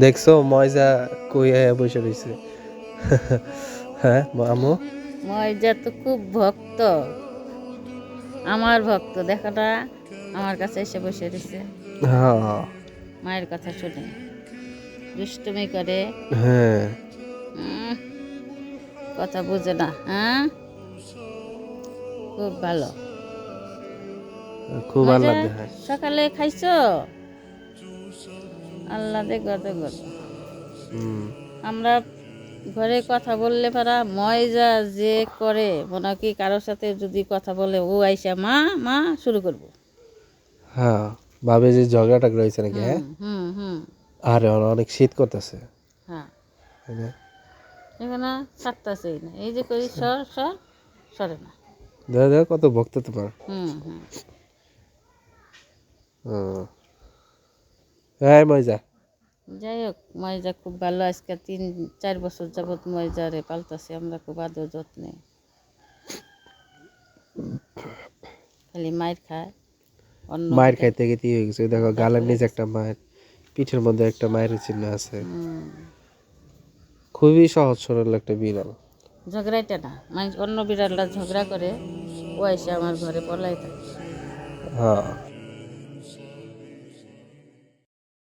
দেখছো ময়জা কই বসে রয়েছে। হ্যাঁ আমু ময়জা তো খুব ভক্ত, আমার ভক্ত। দেখো না, আমার কাছে এসে বসে রয়েছে, হ্যাঁ মায়ের কথা শুনে দুষ্টুমি করে। হ্যাঁ উম, কথা বুঝে না। হ্যাঁ, খুব ভালো। খুব মজা। আহ্লাদ দেখায়। সকালে খাইছো? আল্লাহ দে গদ গদ। হুম আমরা ঘরে কথা বললে পারা ময়জা যে করে, মনে কি কারোর সাথে যদি কথা বলে ও আইসা মা মা শুরু করবো। হ্যাঁ ভাবে যে ঝগড়া টগড়া হয়েছে নাকি। হুম হ্যাঁ হুম হুম। আরে অনেক শীত করতেছে। হ্যাঁ, এখানে ছাড়তাছেই না, এই যে করি সর সর, সরে না। দেখো দেখো কত ভক্ত তোমার। হুম হুম। হুম হ্যাঁ ময়জা যাই হোক, ময়জা খুব ভালো। আজকে 3-4 বছর যাবৎ ময়জারে পালতাছি আমরা খুব আদর যত্নে। খালি মায়ের খায়, অন্য মায়ের বিটার। খাইতে গেতে হয়ে গেছে। দেখো গালের নিচে একটা মায়ের, পিঠের মধ্যে একটা মায়ের চিহ্ন আছে। খুবই সহজ সরল একটা বিড়াল। ঝগড়াইটা না, অন্য বিড়ালরা ঝগড়া করে, ও এসে আমার ঘরে পলাই থাকে। হ্যাঁ